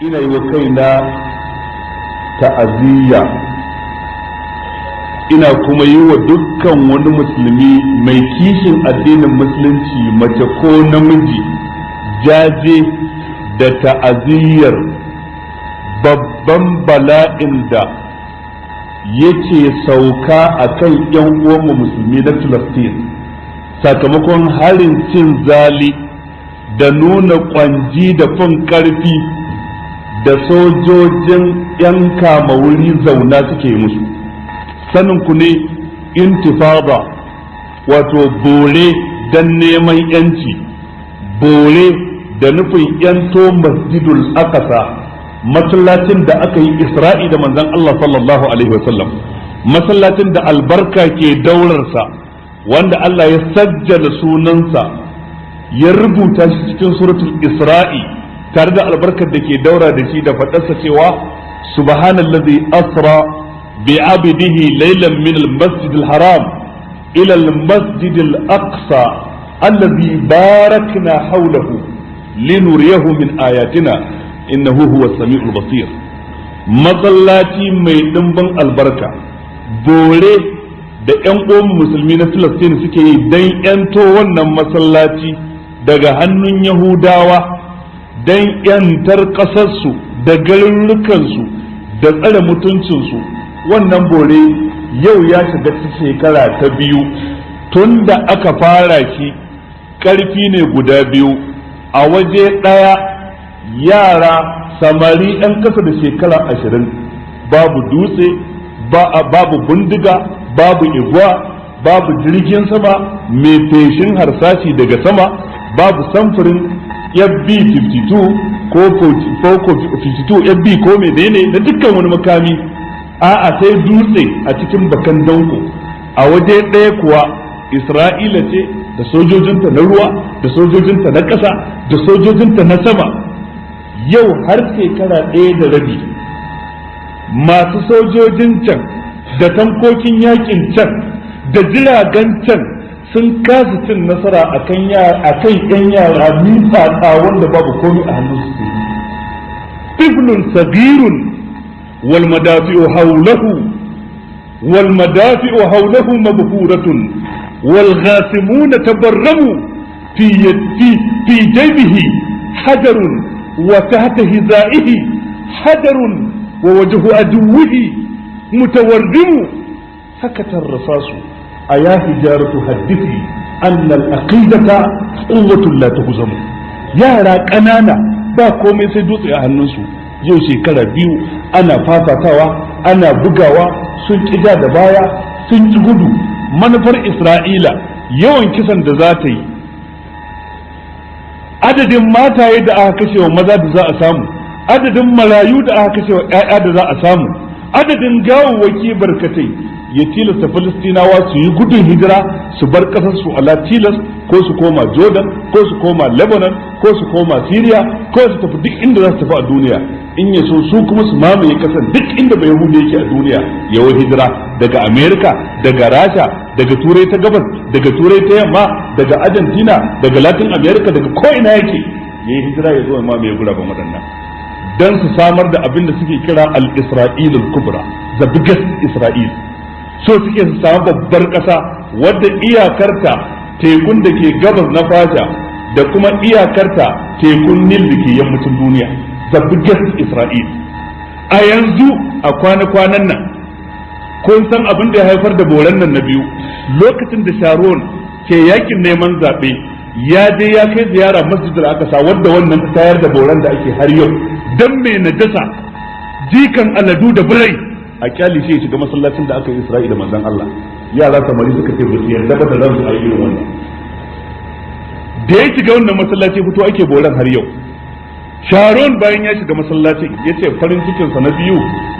ina yi wa kaina ta'aziyya, ina kuma yi wa dukkan wani musulmi mai kishin addinin musulunci mace ko namiji jaje da ta'aziyyar babban bala'in da yake sauka a kan 'yan uwanmu musulmi na Filistin sakamakon harin cin zali da nuna kwanji da fin karfi da sojojin 'yan kama wuri zauna suke musu. Sanin ku ne intifada, wato bore don neman yanci, bore da nufin yanto masjidul aqsa, masallacin da aka yi isra'i da manzon Allah sallallahu alaihi wasallam, masallacin da albarka ke daurarsa, wanda Allah ya sajjala sunansa ya rubuta shi cikin suratul isra'i tare da albarkar da ke daura da shi da faɗarsa cewa subhanallazi asra bi abdihi laylan min al-masjid al-haram ila al-masjid al-aqsa alladhi barakna hawlahu linuriyahu min ayatina innahu huwa as-sami'ul basir. Masallaci mai dimbin albarka, bore da ƴan uwan musulmi na Filistin suke yi dan ƴanto wannan masallaci daga hannun Yahudawa, dan ƴantar ƙasarsu da garurukansu da tsare mutuncinsu. Wannan bore yau ya shiga shekara ta biyu tun da aka fara shi. Ƙarfi ne guda biyu a waje ɗaya, yara samari 'yan ƙasa da shekara 20, babu dutse, babu bindiga, babu igwa, babu jirgin sama mai feshin harsashi daga sama, babu samfurin FB-52 ko 52 FB ko menene da dukkan wani makami. A'a, sai dutse a cikin bakan danko. A waje ɗaya kuwa Isra'ila ce da sojojinta na ruwa da sojojinta na ƙasa da sojojinta na sama. Yau har shekara ɗaya da rabi masu sojojin can da tankokin yakin can da jiragen can sun kasa cin nasara akan 'yan yara mitsatsa wanda babu komai a hannun su. Tiflun sagirun wal madafi'u hawlahu mabhuratun wal ghasimuna tabarramu fi jaybihi hajarun wa tahta hizaihi hajarun wa wajhu aduwwihi mutawarrimu sakata ar-rasasu aya hijaratu haddithi anna al-aqidata quwwatun la tuhzamu. Yara ƙanana ba komai sai dutse a hannunsu. Yau shekara biyu ana fafatawa, ana bugawa, sun ƙija da baya, sun ƙi gudu. Manufar Isra'ila yawan kisan da za ta yi, adadin mataye da aka kashe wa maza da za a samu, adadin marayu da aka kashe wa 'ya'ya da za a samu, adadin gawawwaki barkatai, ya tilasta Falistinawa su yi gudun hijira su bar ƙasar su ala tilas, ko su koma Jordan, ko su koma Lebanon, ko su koma Syria, ko su tafi duk inda za su tafi a duniya. In ya so su kuma su mamaye ƙasar duk inda bai Yahudi yake a duniya, yawo hijira daga America, daga Rasha, daga Turai ta gabas, daga Turai ta yamma, daga Argentina, daga Latin America, daga ko ina yake yayi hijira ya zo mamaye guraben waɗannan, dan su samar da abin da suke kira al-Isra'il al-Kubra, the biggest Israel. So suke su samu babbar ƙasa wadda iyakarta tekun da ke gabas na Fasha da kuma iyakarta tekun Nil da ke yammacin duniya, the biggest Israel. A yanzu a kwana-kwanan nan kun san abin da ya haifar da boran nan na biyu. Lokacin da Sharon ke yakin neman zaɓe, ya je ya kai ziyara Masjid al-Aqsa, wadda wannan ta tayar da boran da ake har yau. Dan mai najasa jikan aladu da birai a kyali shi ya shiga masallacin da aka yi Isra'i da manzon Allah. Yara samari suka ce ba su yarda ba da ransu a irin wannan. Da ya shiga wannan masallaci fito ake boran har yau. Sharon bayan ya shiga masallacin ya ce farin cikinsa na biyu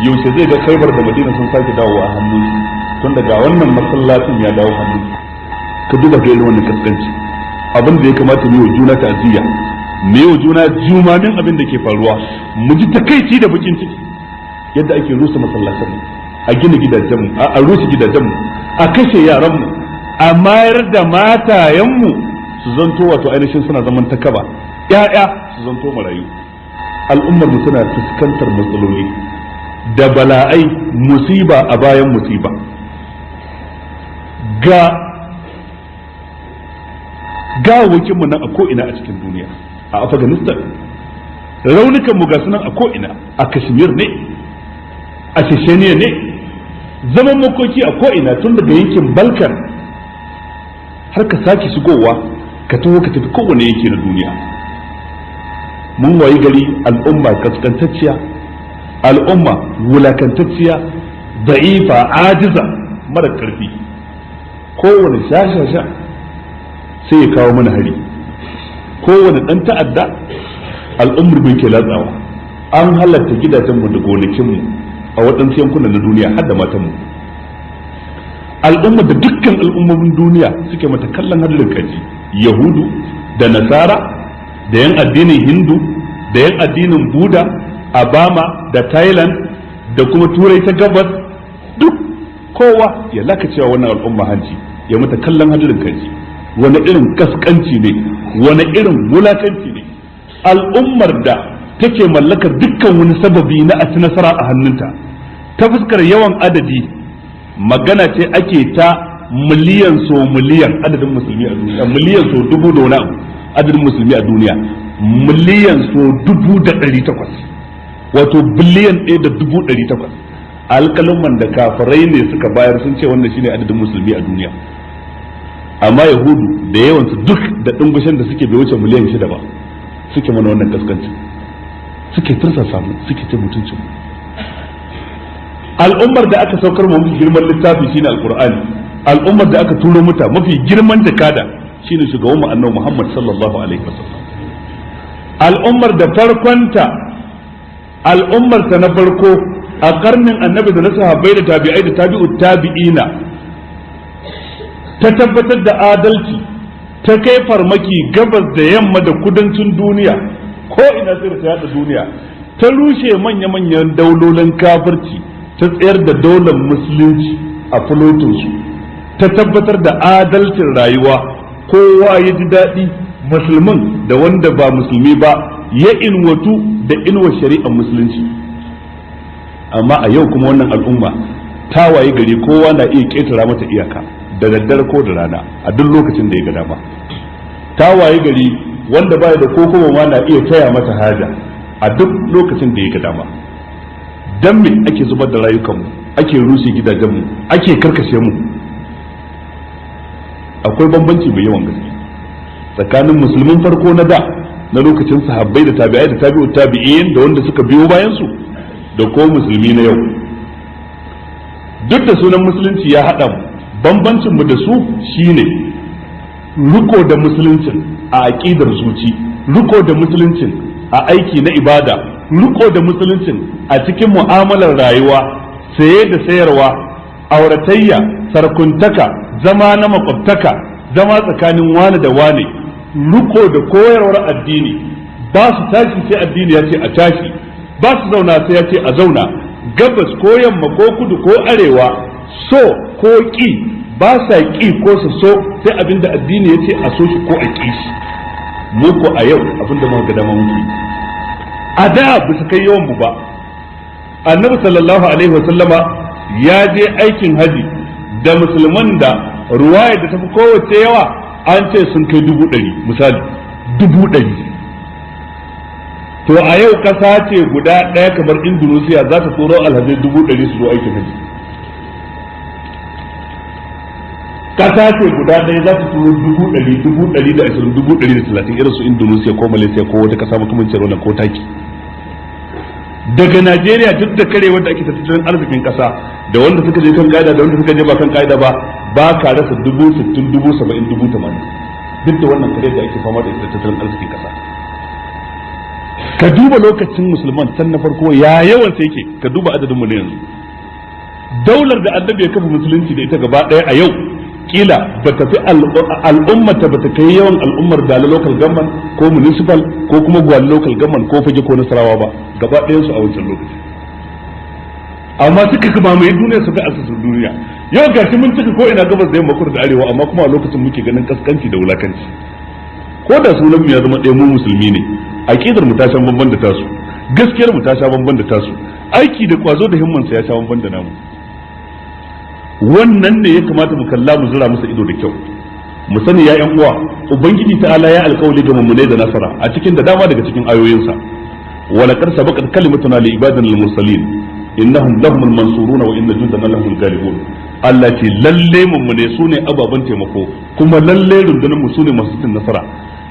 yaushe zai ga Khaibar da Madina sun sake dawowa a hannun tun daga wannan masallacin ya dawo hannun. Ka duba ga irin wannan kaskanci. Abin da ya kamata mu yi wa juna ta'aziyya, mu yi wa juna jumamin abin da ke faruwa, mu ji takaici da bakin ciki yadda ake rusa masallacin, a gina gidajenmu, a rusa gidajenmu, a kashe yaranmu, a mayar da matayenmu su zanto wato ainihin suna zaman takaba, ƴaƴa su zanto marayu. al'ummar mu suna fuskantar matsaloli da bala'ai, musiba a bayan musiba. Gawakin mu nan a ko'ina a cikin duniya, a Afghanistan, raunukan mu ga sunan a ko'ina, a Kashmir ne, a Chechnya ne, zaman makoki a ko'ina tun daga yankin Balkan har ka sake shigowa ka taho ka tafi kowane yanki na duniya. Mun wayi gari al'umma kaskantacciya, al'umma wulakantacciya, da'ifa, ajiza, mara karfi. Kowane shashasha sai ya kawo mana hari, kowane ɗan ta'adda al'ummar mai ke latsawa. An halatta gidajenmu da gonakinmu a waɗansu yankunan na duniya har da matanmu. Al'ummar da dukkan al'ummomin duniya suke mata kallon hadarin kaji, Yahudu da Nasara da yan addinin Hindu da yan addinin Buda a Bama da Thailand da kuma Turai ta gabas, duk kowa ya lakacewa wannan al'umma hanci, ya mata kallon hadarin kaji. Wani irin kaskanci ne, wani irin wulakanci ne. Al'ummar da take mallakar dukkan wani sababi na a ci nasara a hannunta ta fuskar yawan adadi, magana ce ake ta miliyan so miliyan adadin musulmi a duniya, miliyan so dubu da wani abu adadin musulmi a duniya, miliyan so 1800, wato biliyan 1.800. Alƙaluman da kafirai ne suka bayar sun ce wannan shine adadin musulmi a duniya. Amma Yahudu da yawansu duk da dungushen da suke bai wuce miliyan 6 ba, suke mana wannan kaskanci, suke tursasa mu, suke ce mutuncin mu. Al'ummar da aka saukar mu mafi girman littafi shine alqur'ani, al'ummar da aka turo mata mafi girman jakada shine shugaban mu annabi Muhammad sallallahu alaihi wasallam. Al'ummar da farkonta, al'ummar ta na farko a karnin annabi da na sahabbai da tabi'ai da tabi'ut tabi'ina ta tabbatar da adalci, ta kai farmaki gabas da yamma da kudancin duniya, ko ina sai ta yada duniya, ta rushe manya-manyan daulolin kafirci, ta tsayar da daular musulunci a fulotinsu, ta tabbatar da adalcin rayuwa, kowa ya ji daɗi, musulmin da wanda ba musulmi ba ya inwatu da inuwar shari'ar musulunci. Amma a yau kuma wannan al'umma ta waye gari kowa na iya ƙetara mata iyaka da daddare ko da rana a duk lokacin da ya ga dama. Ta waye gari wanda baya da kokowa ma na iya taya mata haja a duk lokacin da ya ga dama. Dan me ake zubar da rayukanmu, ake rushe gidajenmu, ake karkashe mu? Akwai bambanci mai yawan gaske tsakanin musulmin farko na da, na lokacin sahabbai da tabi'ai da tabi'ut tabi'in da wanda suka biyo bayan su, da ko musulmi na yau. Duk da sunan musulunci ya haɗa mu, bambancin mu da su shine riko da musuluncin a aqidar zuci, riko da musuluncin a aiki na ibada, riko da musuluncin a cikin mu'amalar rayuwa, saye da sayarwa, auratayya, sarkuntaka, zama na makwabtaka, zama tsakanin wani da wane, riko da koyarwar addini. Ba su tashi sai addini ya ce a tashi, ba su zauna sai ya ce a zauna, gabas ko yamma ko kudu ko arewa, so ko ki, ba sa ki ko su so sai abinda addini ya ce a so shi ko a ki shi. Mu ko a yau abinda muka ga dama muke. A da ba su kai yawan mu ba. Annabi sallallahu alaihi wasallama ya je aikin haji da musulman da ruwaya da tafi kowace yawa an ce sun kai 100,000 misali 100,000. To a yau kasa ce guda ɗaya kamar Indonesia za ta tsoro alhazai 100,000 su zo aikin haji. Kasa ce guda ɗaya za ta tsoro 100,000, 120,000, 130 irin su Indonesia ko Malaysia ko wata kasa makamancin wannan ko taki. Daga Najeriya duk da kare wanda ake tattalin arzikin kasa da wanda suka je kan kaida da wanda suka je ba kan kaida ba ka rasa 60,000, 70,000, 80,000 duk da wannan kare da ake fama da ita tattalin arzikin kasa. Ka duba lokacin musulman can na farko ya yawan sai yake, ka duba adadin mu na yanzu. Daular da annabi ya kafa musulunci da ita gaba daya a yau kila ba ta fi al'ummata ba ta kai yawan al'ummar da local government ko municipal ko kuma gwal local government ko fage ko nasarawa ba gaba ɗayan su a wancan lokaci. Amma suka kuma mai duniya suka asusun duniya. Yau gashi mun cika ko ina gabas da yamma kudu da arewa, amma kuma a lokacin muke ganin kaskanci da wulakanci. Ko da sunan mu ya zama ɗaya mu musulmi ne, aqidar mu ta san bamban da tasu, gaskiyar mu ta sha bamban da tasu, aiki da kwazo da himmansa ya sha bamban da namu. Wannan ne ya kamata mu kalla mu zura musu ido da kyau. Mu sani ya ƴan uwa, ubangiji ta'ala ya alƙawli ga mummunai da nasara a cikin da dama daga cikin ayoyinsa. Wa laqad sabaqat kalimatuna li ibadina al-mursalin innahum lahumul mansurun wa inna jundana lahumul ghalibun. Allah ce lalle mummune su ne ababen taimako, kuma lalle rundunar mu su ne masu cin nasara.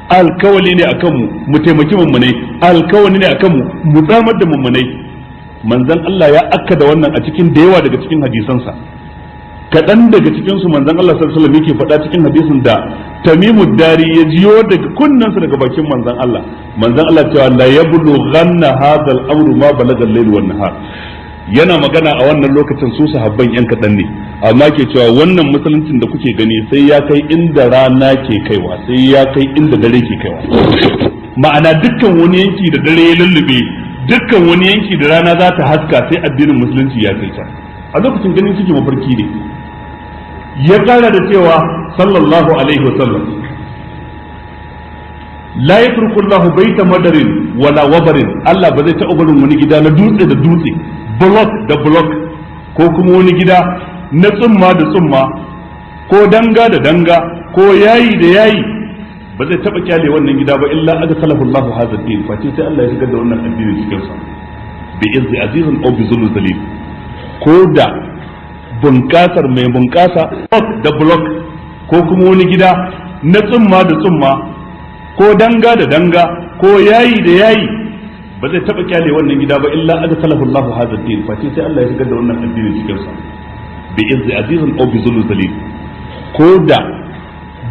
Alkawali ne akan mu taimaki mummunai, alkawali ne akan mu tsamar da mummunai. Manzon Allah ya akkada wannan a cikin da yawa daga cikin hadisansa. Kaɗan daga cikin su manzon Allah sallallahu alaihi wasallam yake faɗa cikin hadisin da Tamimud Dari ya jiyo daga kunnansa daga bakin manzon Allah. Manzon Allah cewa la yablughanna hadha al-amru ma balagha al-layl wan nahar. Yana magana a wannan lokacin su sahabban yan kaɗan ne, amma ke cewa wannan musuluncin da kuke gani sai ya kai inda rana ke kaiwa, sai ya kai inda dare ke kaiwa. Ma'ana dukkan wani yanki da dare ya lullube, dukkan wani yanki da rana za ta haska, sai addinin musulunci ya kai ta. A lokacin ganin suke mafarki ne. Ya kara da cewa sallallahu alaihi wasallam la yatruku Allahu baita madarin wala wabarin. Allah ba zai taɓa barin wani gida na dutse da dutse, block da block, ko kuma wani gida na tsumma da tsumma, ko danga da danga, ko yayi da yayi, ba zai taɓa kyale wannan gida ba illa adkhalahu Allahu hadha ad-din, fa sai Allah ya shigar da wannan addinin cikin sa bi izzi azizun aw bi zulm zalim. Ko da bunkasar mai bunkasa da block, ko kuma wani gida na tsumma da tsumma, ko danga da danga, ko yayi da yayi, ba zai taba kyale wannan gida ba illa adkhalahu Allahu hadha ad-din, fa sai Allah ya shigar da wannan addinin cikin sa bi izzi azizun aw bi zulm zalim. Ko da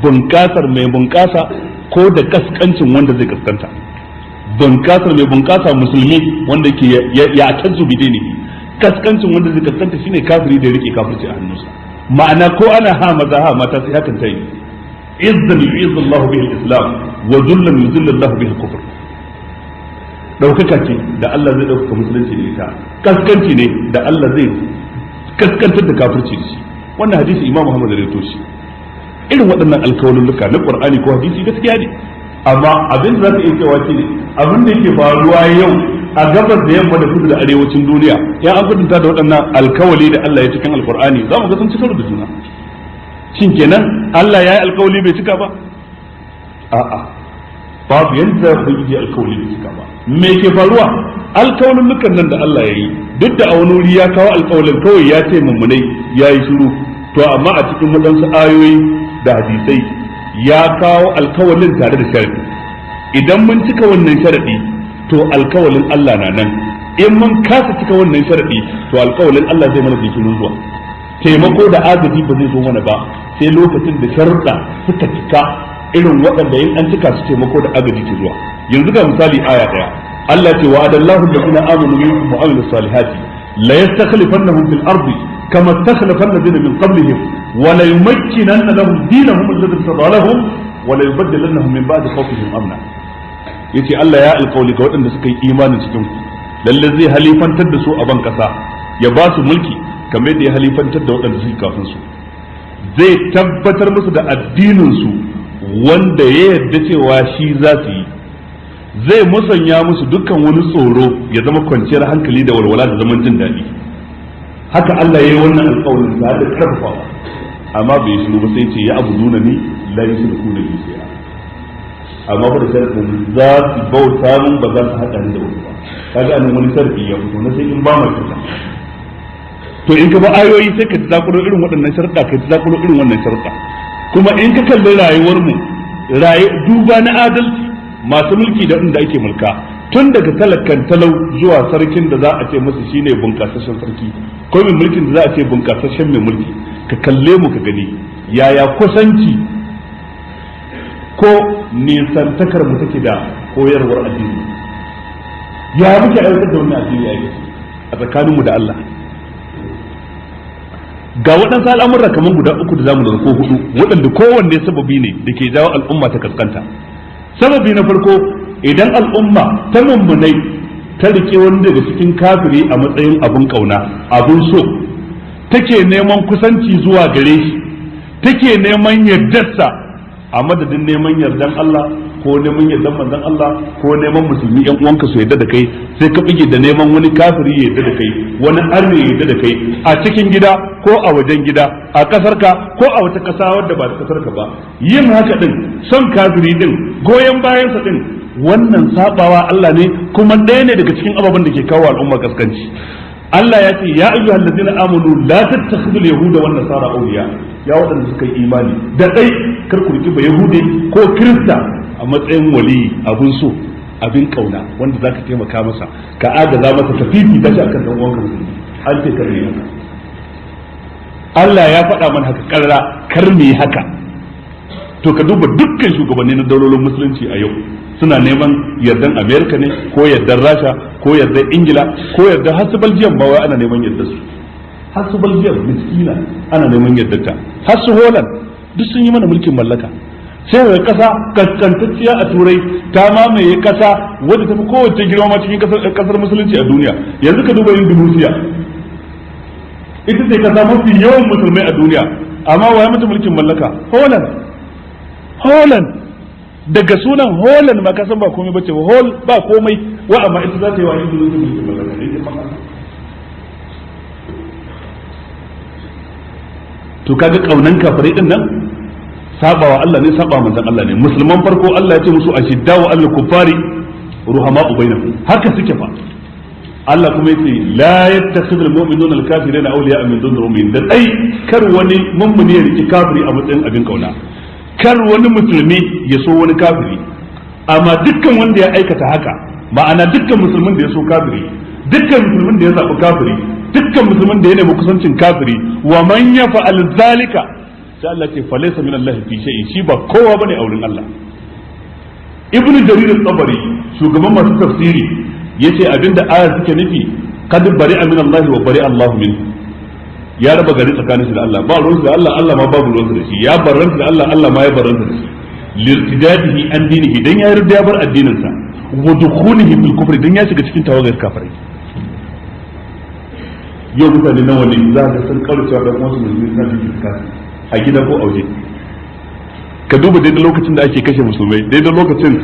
bunkasar mai bunkasa, ko da kaskancin wanda zai kaskanta. Bunkasar mai bunkasa musulmi wanda yake ya tazu bidini, kaskancin wanda zai kaskanta shine kafiri da rike kafirci a hannunsa. Ma'ana ko ana ha maza ha mata sai hakan ta yi. Izzan yu'izzu Allahu bihi al-islam wa dhullan yuzillu Allahu bihi al-kufr. Daukaka ce da Allah zai dauka musulunci da ita, kaskanci ne da Allah zai kaskantar da kafirci da shi. Wannan hadisi Imam Muhammad da rawaito shi. Irin waɗannan alkawalulluka na Qur'ani ko hadisi gaskiya ne, amma abin da za ka iya cewa shine abin da yake faruwa yau a gabas da yamma da kudu da arewacin duniya, ya an gudunta da waɗannan alkawali da Allah ya cikin alkur'ani, za mu ga sun cikar da juna. Shin kenan Allah ya yi alkawali bai cika ba? A'a, babu yadda ubangiji alkawali bai cika ba. Me ke faruwa? Alkawalullukan nan da Allah ya yi, duk da a wani wuri ya kawo alkawalin kawai ya ce mummunai ya yi shiru, to amma a cikin waɗansu ayoyi da hadisai ya kawo alkawalin tare da sharadi. Idan mun cika wannan sharadi, to alkawalin Allah na nan. In mun kasa cika wannan sharadi, to alkawalin Allah zai mana jikin zuwa. Taimako da agaji ba zai zo mana ba sai lokacin da sharuɗa suka cika, irin waɗanda in an cika su taimako da agaji ke zuwa. Yanzu ga misali aya ɗaya, Allah ce wa'adallahu alladhina amanu minkum wa amilus salihati la yastakhlifannahum fil ardi kama istakhlafa alladhina min qablihim wa la yumakkinanna lahum dinahum alladhi irtada lahum wa la yubaddilannahum min ba'di khawfihim amna. Yace Allah ya alƙawli ga waɗanda suka yi imanin cikin ku, lalle zai halifantar da su a ban kasa, ya ba su mulki kamar yadda ya halifantar da waɗanda suke kafin su, zai tabbatar musu da addinin su wanda ya yarda cewa shi za su yi, zai musanya musu dukkan wani tsoro ya zama kwanciyar hankali da walwala da zaman jin daɗi. Haka Allah ya yi wannan alƙawarin da da karfafa, amma bai shiru ba sai ce ya abuduna ni la yushrikuna bi shay'a. Amma ba da sharɗin za su bauta mun ba za su haɗa ni da wani ba. Kaga anan wani sharɗi ya fito na sai in ba ma kusa. To in ka ba ayoyi sai ka zakulo irin waɗannan sharɗa, ka zakulo irin wannan sharɗa. Kuma in ka kalli rayuwar mu, duba na adalci, masu mulki da inda ake mulka, tun daga talakan talau zuwa sarkin da za a ce masa shine bunkasashen sarki, ko mai mulkin da za a ce bunkasashen mai mulki, ka kalle mu ka gani yaya kusanci ko nisantakar mu take da koyarwar addini, ya muke aiwatar da wannan addini a tsakanin mu da Allah. Ga waɗansu al'amurra kamar guda uku da zamu da ko hudu, waɗanda kowanne sababi ne da ke jawo al'umma ta kaskanta. Sababi na farko, idan al'umma ta mummunai ta rike wani daga cikin kafiri a matsayin abun kauna, abun so, take neman kusanci zuwa gare shi, take neman yardarsa a madadin neman yardan Allah, ko neman yardan manzon Allah ko neman musulmi yan uwanka su yarda da kai sai ka bige da neman wani kafiri ya yarda da kai wani arne ya yarda da kai a cikin gida ko a wajen gida a kasarka ko a wata kasa wadda ba ta kasarka ba yin haka din son kafiri din goyen bayansa din wannan sabawa Allah ne kuma ɗaya ne daga cikin ababen da ke kawo al'umma kaskanci. Allah ya ce ya ayyuhal ladzina amanu la tattakhidhu al-yahuda wan nasara awliya ya wadanda suka yi imani da dai kar ku riki ba yahudi ko kirista a matsayin wali abun so abin kauna wanda zaka taimaka masa ka agaza masa ka fifita shi akan dan uwanka musulmi an ce kar ne haka Allah ya faɗa mana haka karra kar me haka to ka duba dukkan shugabanni na daulolin musulunci a yau suna neman yardan Amerika ne ko yardan Rasha ko yardan Ingila ko yardan har su Belgium ba wai ana neman yardar su har su Belgium miskina ana neman yardar ta har su Holland duk sun yi mana mulkin mallaka sai ga kasa kaskantacciya a turai ta mamaye kasa wadda ta fi kowace girma ma cikin kasar musulunci a duniya yanzu ka duba Indonesia ita ce kasa mafi yawan musulmai a duniya amma waye mata mulkin mallaka Holland daga sunan Holland ma ka san ba komai bace ba komai wa amma ita za ta yi wa Indonesia mulkin mallaka ne to kaga kaunan kafirai din nan sabawa Allah ne sabawa manzon Allah ne musulman farko Allah ya ce musu ashiddau al kufari ruhama'u bainahum haka suke fa Allah kuma yace la yattakhidul mu'minuna al kafirina awliya'a min dunil mu'minin da dai kar wani mummuni ya riki kafiri a matsayin abin kauna kar wani musulmi ya so wani kafiri amma dukkan wanda ya aikata haka ma'ana dukkan musulmin da ya so kafiri dukkan musulmin da ya zabi kafiri dukkan musulmin da ya nemi kusancin kafiri wa man yafa'al zalika sai Allah ce falaysa min Allah fi shay'in shi ba kowa bane a wurin Allah ibnu jarir al-tabari shugaban masu tafsiri yace abinda ayar take nufi kad bari'a min Allah wa bari'a Allah min ya raba gari tsakanin shi da Allah ba ruwan da Allah Allah ma babu ruwan da shi ya barranta da Allah Allah ma ya barranta da shi lirtidadihi an dinihi dan ya yarda ya bar addinin sa wa dukhulihi bil kufri dan ya shiga cikin tawagar kafirai yau mutane nawa ne za ka san karucewa da wasu musulmi suna cikin kafiri a gida ko a waje ka duba daidai lokacin da ake kashe musulmai daidai lokacin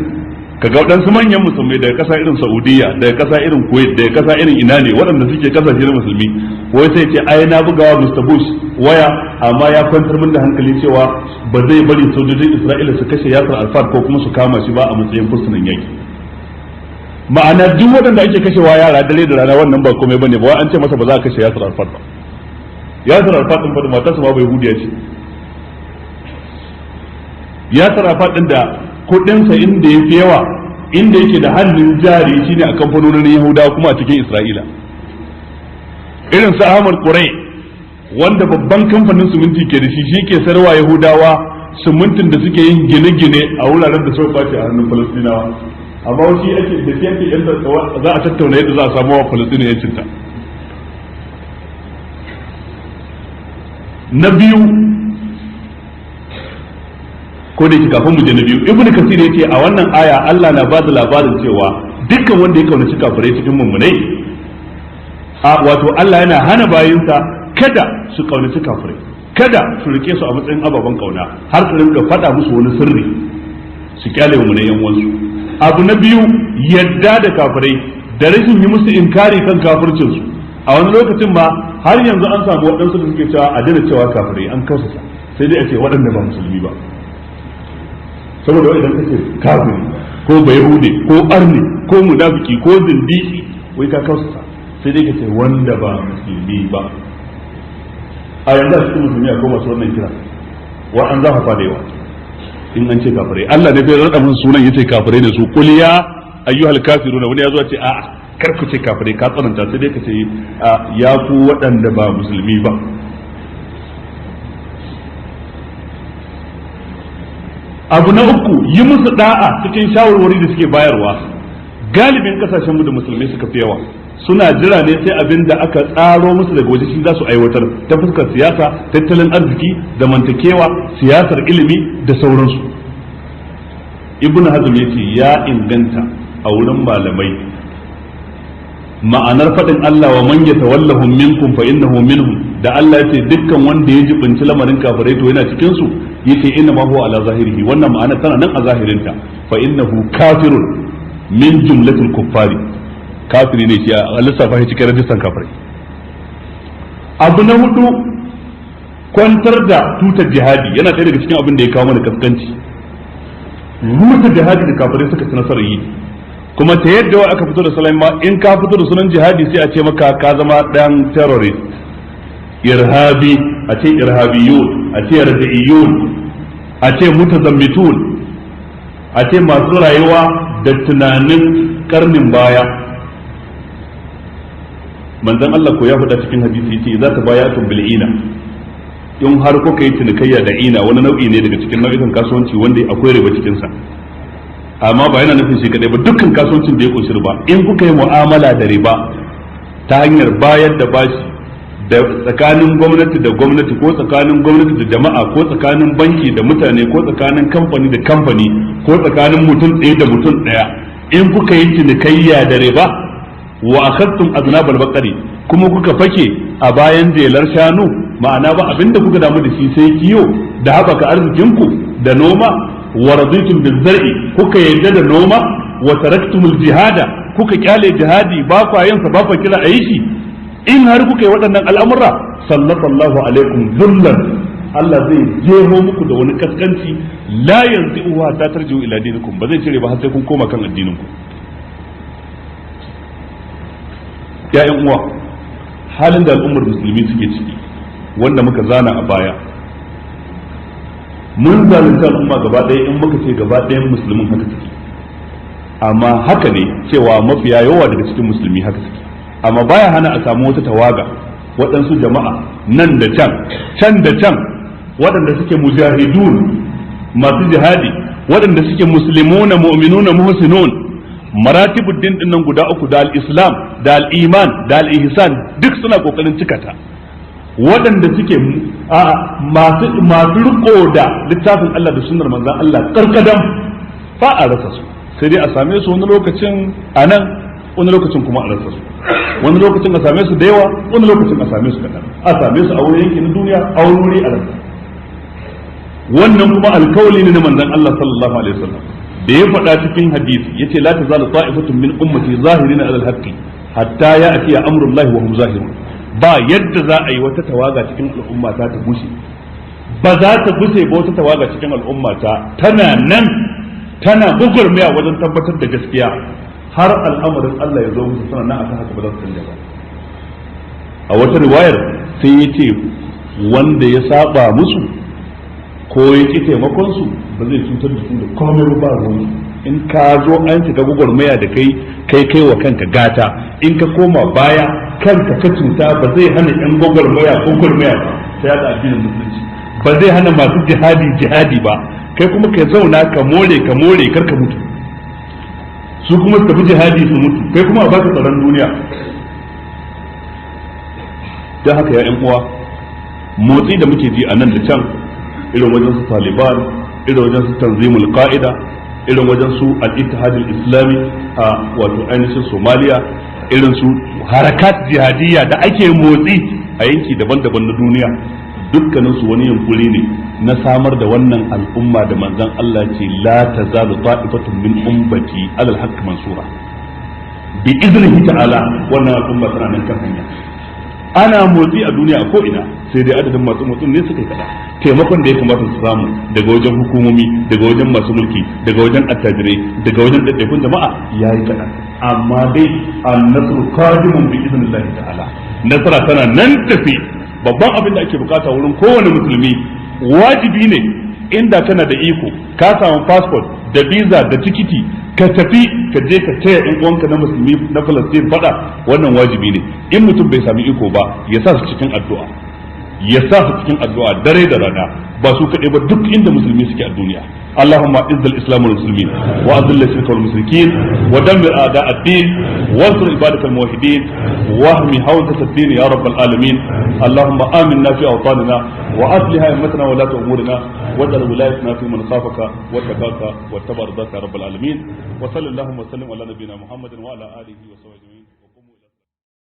ka ga waɗansu manyan musulmai daga ƙasa irin Saudiya daga ƙasa irin Kuwait daga ƙasa irin ina ne waɗanda suke ƙasashe na musulmi wai sai ce ai na bugawa Mr. Bush waya amma ya kwantar min da hankali cewa ba zai bari sojojin Isra'ila su kashe Yasir Arafat ko kuma su kama shi ba a matsayin fursunan yaki ma'ana duk waɗanda ake kashewa yara dare da rana wannan ba komai bane ba wai an ce masa ba za a kashe Yasir Arafat ba Yasir Arafat din ba da matarsa ma bai hudiya ce Yasir Arafat din da kudinsa inda ya fi yawa inda yake da hannun jari shine a kamfanonin Yahudawa kuma a cikin Isra'ila irin su Ahmad Quray wanda babban kamfanin siminti ke da shi ke sarwa Yahudawa simintin da suke yin gine-gine a wuraren da suka kwace a hannun Falastinawa amma shi ake da shi ake yanda za a tattauna yadda za a samu wa Falastina yancinta na biyu ko da yake kafin mu je na biyu ibnu kasir yace a wannan aya Allah na bada labarin cewa dukkan wanda ya kaunaci kafirai cikin mummunai wato Allah yana hana bayinsa kada su kaunaci kafirai kada su rike su a matsayin ababen kauna har su rinka faɗa musu wani sirri su kyale mu ne yan wansu abu na biyu yadda da kafirai da rashin yi musu inkari kan kafircin su a wani lokacin ma har yanzu an samu waɗansu da suke cewa a daina cewa kafirai an kausa sai dai a ce waɗanda ba musulmi ba saboda idan kace kafiri ko bayahudi ko arni ko munafiki ko zindiki wai ka kausa sai dai kace wanda ba musulmi ba a yanzu a cikin musulmi akwai masu wannan kira wa an zafa fa da yawa in an ce kafirai Allah ne bai rada mun sunan yace kafirai ne su qul ya ayyuhal kafiruna wani yazo ce a'a kar ku ce kafirai ka tsananta sai dai kace ya ku waɗanda ba musulmi ba abu na uku yi musu da'a cikin shawarwari da suke bayarwa galibin kasashen mu da musulmai suka fi yawa suna jira ne sai abin da aka tsaro musu daga waje shi za su aiwatar ta fuskar siyasa tattalin arziki zamantakewa siyasar ilimi da sauransu ibn hazm yace ya inganta a wurin malamai ma'anar faɗin Allah wa man yatawallahum minkum fa innahu minhum da Allah yace dukkan wanda ya jibinci lamarin kafirai to yana cikin su yace inna ma huwa ala zahirihi wannan ma'ana tana nan a zahirinta fa innahu kafirun min jumlatil kuffari kafiri ne shi a lissafa shi cikin rajistan kafirai. Abu na hudu kwantar da tutar jihadi yana ɗaya daga cikin abin da ya kawo mana kaskanci. Rusa jihadi da kafirai suka ci nasarar yi kuma ta yadda aka fito da salon ma in ka fito da sunan jihadi sai a ce maka ka zama dan terrorist, irhabi, a ce irhabiyun, a ce radiyun, a ce mutazammitun, a ce masu rayuwa da tunanin karnin baya. Manzon Allah ko ya faɗa cikin hadisi yace za ta bayatun bil ina, in har kuka yi cinikayya da ina wani nau'i ne daga cikin nau'ikan kasuwanci wanda akwai riba cikin sa, amma ba yana nufin shi kadai ba dukkan kasuwancin da ya kunshi riba in kuka yi mu'amala da riba ta hanyar bayar da bashi da tsakanin gwamnati da gwamnati ko tsakanin gwamnati da jama'a ko tsakanin banki da mutane ko tsakanin kamfani da kamfani ko tsakanin mutum ɗaya da mutum ɗaya, in kuka yi cinikayya da riba wa akhadtum aznabal baqari kuma kuka fake a bayan jelar shanu, ma'ana ba abinda kuka damu da shi sai kiyo da haɓaka arzikinku da noma, wa raditum bil zar'i kuka yadda da noma, wa taraktumul jihada kuka kyale jihadi ba kwa yin sa ba kwa kira ayi shi, in har kuka yi waɗannan al'amura sallallahu alaikum zullan Allah zai jeho muku da wani kaskanci la yanzu ta tarjiu ila dinikum ba zai cire ba har sai kun koma kan addininku. Ya'yan uwa, halin da al'ummar musulmi suke ciki wanda muka zana a baya, mun zalunta al'umma gaba ɗaya in muka ce gaba ɗayan musulmin haka suke, amma haka ne cewa mafiya yawa daga cikin musulmi haka suke, amma baya hana a samu wata tawaga waɗansu jama'a nan da can da can waɗanda suke mujahidun masu jihadi, waɗanda suke muslimuna mu'minuna muhsinun, maratibud din nan guda uku da al-islam da al-iman da al-ihsan duk suna kokarin cikata, waɗanda suke masu riko da littafin Allah da sunnar manzon Allah karkadam ba a rasa su, sai dai a same su wani lokacin a nan wani lokacin kuma a rasa su, wani lokacin a same su da yawa wani lokacin a same su kaɗan, a same su a wani yanki na duniya a wani wuri a rasa. Wannan kuma alkawali ne na manzon Allah sallallahu alaihi wasallam da ya faɗa cikin hadisi yace la tazalu ta'ifatun min ummati zahirina ala al-haqqi hatta ya'ti amrullahi wa hum zahirun. Ba yadda za a yi wata tawaga cikin al'umma ta bushe, ba za ta bushe ba wata tawaga cikin al'umma tana nan tana gugurmiya wajen tabbatar da gaskiya har al'amarin Allah ya zo musu suna nan akan haka ba za su canja ba. A wata riwayar sai yace wanda ya saba musu ko ya ki taimakon su ba zai cutar da su da komai ba ruwan. In ka zo an shiga gwagwarmaya da kai wa kanka gata, in ka koma baya kanka ka cuta ba zai hana yan gwagwarmaya ba sai da addinin musulunci, ba zai hana masu jihadi ba, kai kuma ka zauna ka more kar ka mutu, su kuma su tafi jihadi su mutu, kai kuma a baka tsaron duniya. don haka ya yan uwa, motsi da muke ji a nan da can irin wajen su Taliban, irin wajen su Tanzimul Qa'ida, irin wajen su Al-Ittihad Al-Islami a wato ainihin Somalia, irin su harakat jihadiyya da ake motsi a yanki daban-daban na duniya, dukkanin su wani yunkuri ne na samar da wannan al'umma da manzon Allah ce la tazalu ta'ifatun min ummati alal haqq mansura bi iznihi ta'ala. Wannan al'umma tana nan kan hanya, ana motsi a duniya ko ina, sai dai adadin masu motsin ne suka yi kada. Taimakon da ya kamata su samu daga wajen hukumomi, daga wajen masu mulki, daga wajen attajirai, daga wajen ɗaiɗaikun jama'a ya yi kada, amma dai an-nasru qadimun bi idnillahi ta'ala. Nasara tana nan tafi. Babban abin da ake bukata wurin kowane musulmi, wajibi ne inda kana da iko ka samu passport da visa da tikiti ka tafi ka je ka taya in uwanka na musulmi na Falastin fada, wannan wajibi ne. In mutum bai sami iko ba ya sa su cikin addu'a, ya sa su cikin addu'a dare da rana, ba su kaɗai ba duk inda musulmi suke a duniya. Allahumma izzil islam wal muslimin wa azil shirka wal mushrikin wa dammir a'da ad-din wa ansur ibadak al muwahhidin wa ahmi hawzat ad-din ya rabbal alamin. Allahumma aminna fi awtanina wa aslih a'immatana wa la umurina waj'al wilayatana fi man khafaka wa taqaka wa tabaraka ya rabbal alamin. Wa sallallahu wa sallim ala nabiyyina Muhammadin wa ala alihi wa sahbihi.